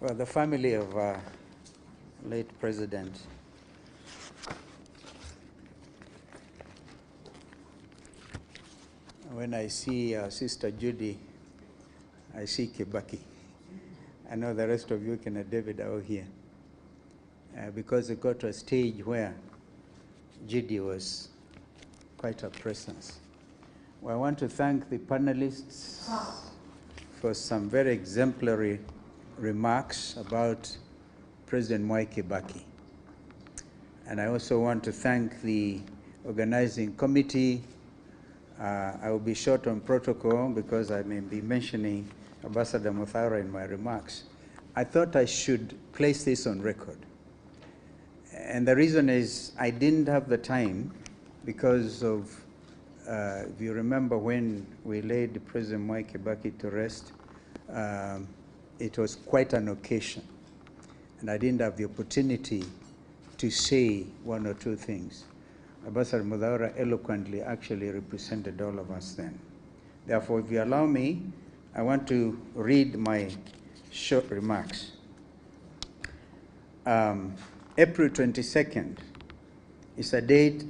Well, the family of late President when I see Sister Judy, I see Kibaki. I know the rest of you, Kenneth David, are here. Because it got to a stage where Judy was quite a presence. Well, I want to thank the panelists for some very exemplary remarks about President Moi Kibaki. And I also want to thank the organizing committee. I will be short on protocol because I may be mentioning Ambassador Muthara in my remarks. I thought I should place this on record. And the reason is I didn't have the time because of, if you remember when we laid President Moi Kibaki to rest, it was quite an occasion. And I didn't have the opportunity to say one or two things. Ambassador Muthara eloquently actually represented all of us then. Therefore, if you allow me, I want to read my short remarks. April 22nd is a date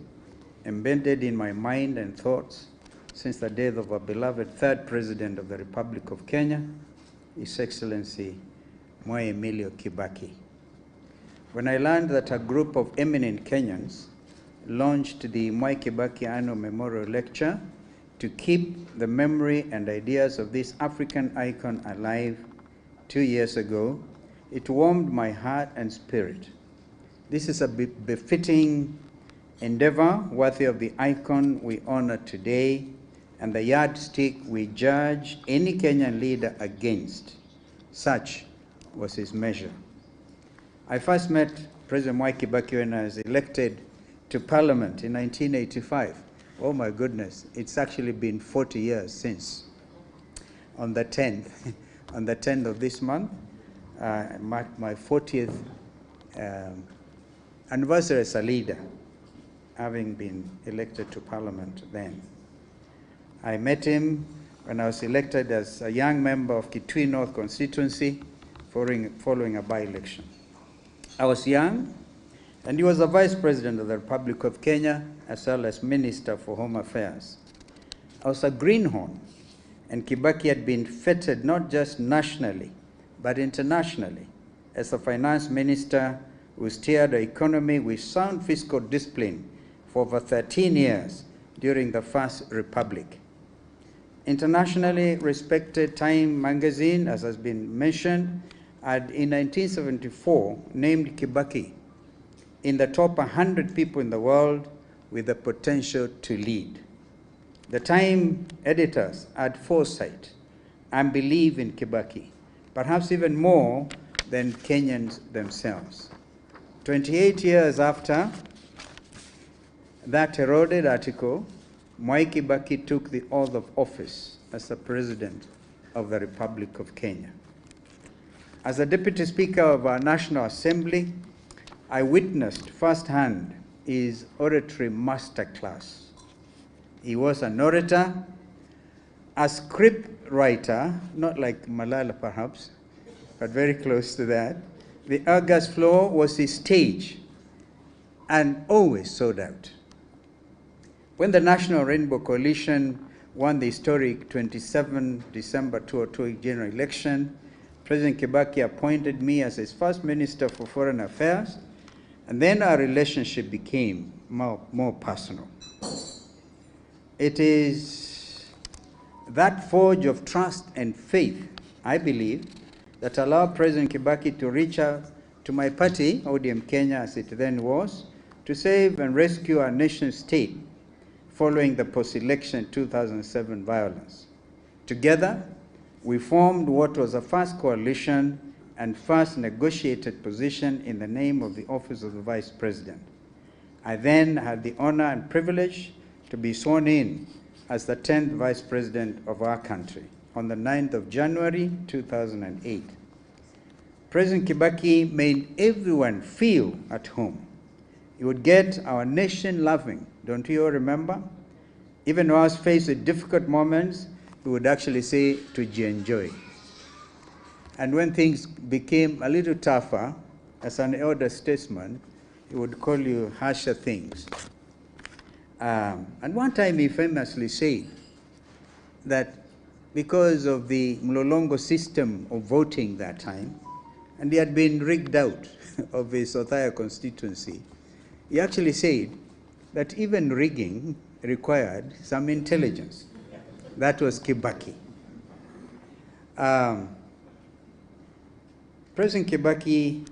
embedded in my mind and thoughts since the death of our beloved third President of the Republic of Kenya, His Excellency Moi Emilio Kibaki. When I learned that a group of eminent Kenyans launched the Moi Kibaki Annual Memorial Lecture to keep the memory and ideas of this African icon alive 2 years ago, it warmed my heart and spirit. This is a befitting endeavor worthy of the icon we honor today and the yardstick we judge any Kenyan leader against. Such was his measure. I first met President Moi Kibaki when I was elected to Parliament in 1985. Oh my goodness, it's actually been 40 years since. On the 10th of this month, marked my 40th anniversary as a leader, having been elected to Parliament then. I met him when I was elected as a young member of Kitui North constituency following a by-election. I was young, and he was the Vice President of the Republic of Kenya, as well as Minister for Home Affairs. I was a greenhorn, and Kibaki had been feted not just nationally, but internationally, as a finance minister who steered the economy with sound fiscal discipline for over 13 years during the First Republic. Internationally respected Time magazine, as has been mentioned, had in 1974 named Kibaki in the top 100 people in the world with the potential to lead. The Time editors had foresight and believe in Kibaki, perhaps even more than Kenyans themselves. 28 years after that heralded article, Moi Kibaki took the oath of office as the President of the Republic of Kenya. As the Deputy Speaker of our National Assembly, I witnessed firsthand his oratory masterclass. He was an orator, a script writer, not like Malala perhaps, but very close to that. The august floor was his stage and always sold out. When the National Rainbow Coalition won the historic 27 December 2002 general election, President Kibaki appointed me as his first Minister for Foreign Affairs, and then our relationship became more personal. It is that forge of trust and faith, I believe, that allowed President Kibaki to reach out to my party, ODM Kenya as it then was, to save and rescue our nation state following the post-election 2007 violence. Together, we formed what was the first coalition and first negotiated position in the name of the office of the Vice President. I then had the honor and privilege to be sworn in as the 10th Vice President of our country on the 9th of January 2008. President Kibaki made everyone feel at home. He would get our nation loving, don't you all remember? Even when I was faced with difficult moments, he would actually say to enjoy. And when things became a little tougher, as an elder statesman, he would call you harsher things. And one time he famously said that because of the Mlolongo system of voting that time, and he had been rigged out of his Othaya constituency, he actually said that even rigging required some intelligence. That was Kibaki. President Kibaki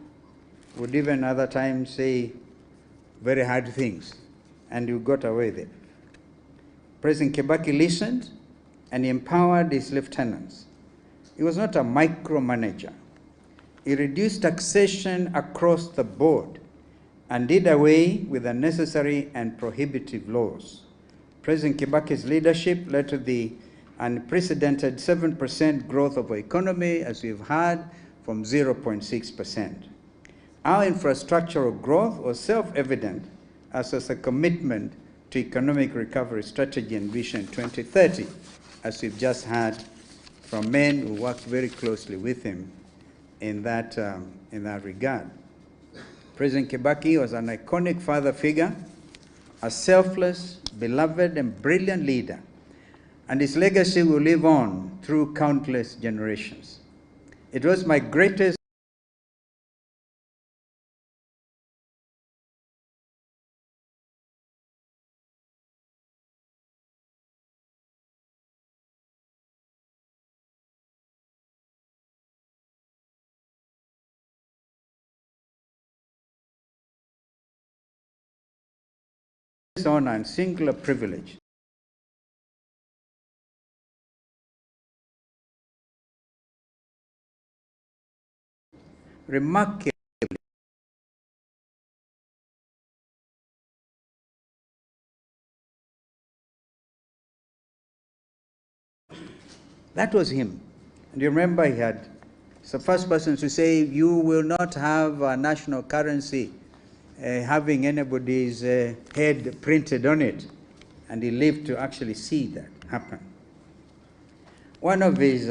would even other times say very hard things, and you got away with it. President Kibaki listened and he empowered his lieutenants. He was not a micromanager. He reduced taxation across the board and did away with unnecessary and prohibitive laws. President Kibaki's leadership led to the unprecedented 7% growth of our economy, as we've heard, from 0.6%. Our infrastructural growth was self-evident, as was a commitment to economic recovery strategy and Vision 2030, as we've just heard from men who worked very closely with him in that regard. President Kibaki was an iconic father figure, a selfless, beloved, and brilliant leader, and his legacy will live on through countless generations. It was my greatest honor and singular privilege remarkable. That was him. And you remember he's the first person to say, you will not have a national currency having anybody's head printed on it. And he lived to actually see that happen. One of his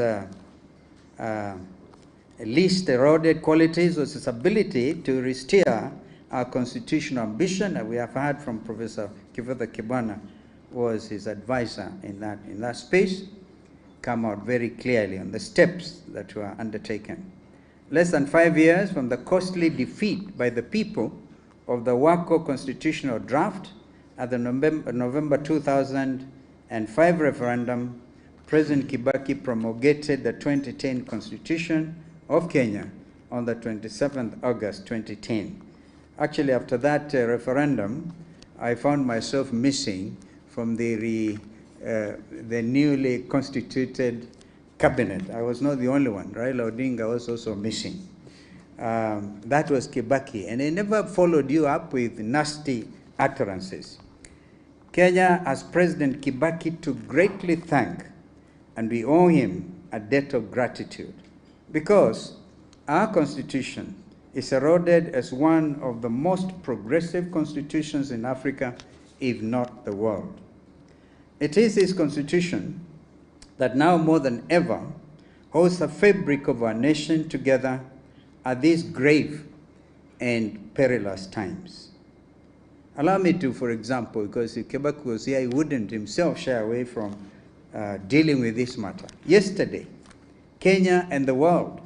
least eroded qualities was his ability to restore our constitutional ambition, that we have heard from Professor Kivutha Kibwana, was his advisor in that space, come out very clearly on the steps that were undertaken. Less than 5 years from the costly defeat by the people of the Wako constitutional draft at the November 2005 referendum, President Kibaki promulgated the 2010 Constitution of Kenya on the 27th August 2010. Actually, after that referendum, I found myself missing from the newly constituted cabinet. I was not the only one. Raila Odinga was also missing. That was Kibaki, and he never followed you up with nasty utterances. Kenya has President Kibaki to greatly thank, and we owe him a debt of gratitude, because our constitution is heralded as one of the most progressive constitutions in Africa, if not the world. It is his constitution that now more than ever holds the fabric of our nation together at these grave and perilous times. Allow me to, for example, because if Kibaki was here, he wouldn't himself shy away from dealing with this matter. Yesterday, Kenya and the world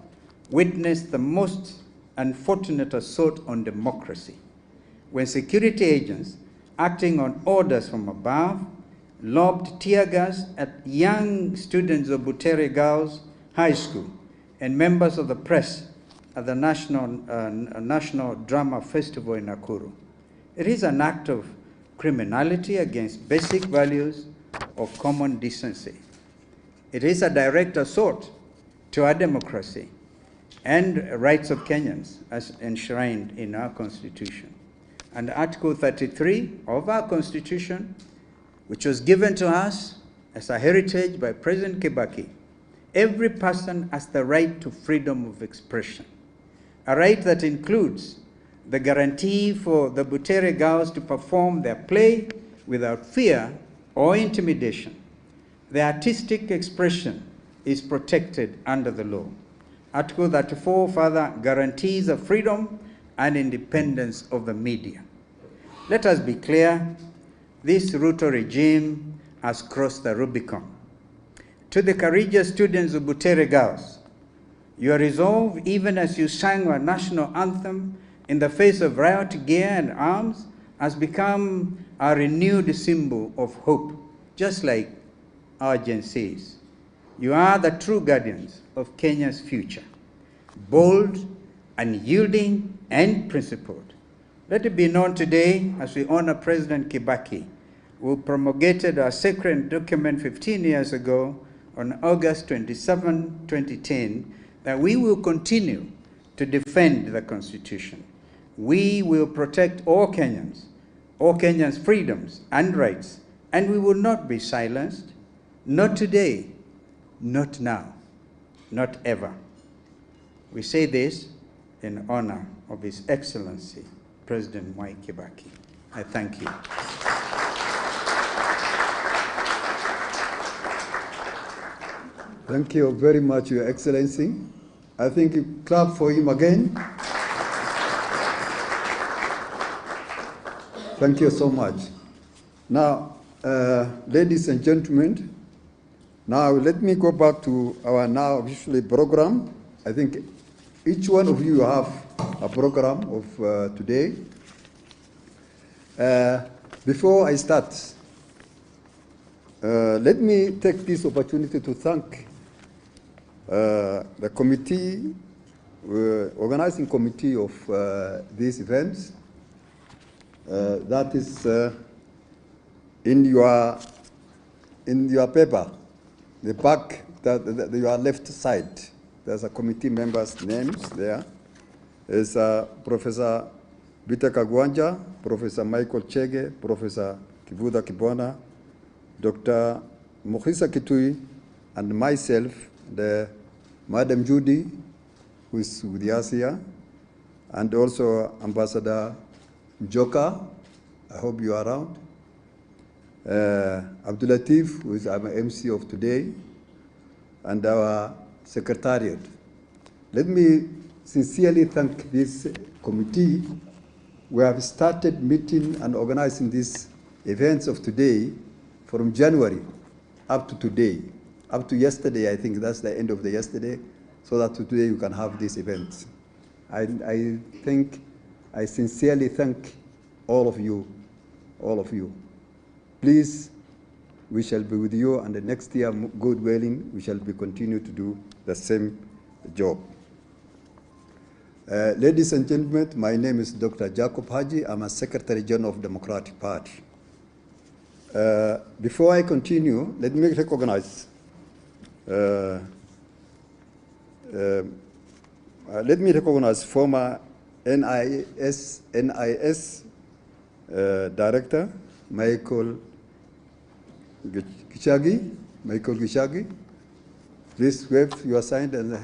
witnessed the most unfortunate assault on democracy, when security agents, acting on orders from above, lobbed tear gas at young students of Butere Girls High School and members of the press at the National Drama Festival in Nakuru. It is an act of criminality against basic values of common decency. It is a direct assault to our democracy and rights of Kenyans as enshrined in our Constitution. And Article 33 of our Constitution, which was given to us as a heritage by President Kibaki, every person has the right to freedom of expression, a right that includes the guarantee for the Butere girls to perform their play without fear or intimidation. The artistic expression is protected under the law. Article 34 further guarantees the freedom and independence of the media. Let us be clear, this Ruto regime has crossed the Rubicon. To the courageous students of Butere Girls, your resolve, even as you sang our national anthem in the face of riot gear and arms, has become a renewed symbol of hope, just like our Gen Zs. You are the true guardians of Kenya's future, bold, unyielding, and principled. Let it be known today, as we honor President Kibaki, who promulgated our sacred document 15 years ago on August 27, 2010, that we will continue to defend the Constitution. We will protect all Kenyans' freedoms and rights, and we will not be silenced, not today, not now, not ever. We say this in honor of His Excellency, President Mwai Kibaki. I thank you. Thank you very much, Your Excellency. I think you clap for him again. Thank you so much. Now, ladies and gentlemen, now let me go back to our now officially program. I think each one of you have a program of today. Before I start, let me take this opportunity to thank the committee, organizing committee of these events. That is in your paper, the back, your left side. There's a committee members' names there. There's Professor Bita Kagwanja, Professor Michael Chege, Professor Kibuda Kibona, Dr. Mohisa Kitui, and myself, the Madam Judy, who is with us here, and also Ambassador Musyoka, I hope you are around. Abdul Latif, who is our MC of today, and our Secretariat. Let me sincerely thank this committee. We have started meeting and organizing these events of today from January up to today. Up to yesterday, I think that's the end of the yesterday, so that today you can have these events. I sincerely thank all of you. Please, we shall be with you, and the next year, God willing, we shall be continue to do the same job. Ladies and gentlemen, my name is Dr. Jacob Haji. I'm a Secretary General of Democratic Party. Before I continue, let me recognize former NIS Director Michael Gachagua. Please wave your sign and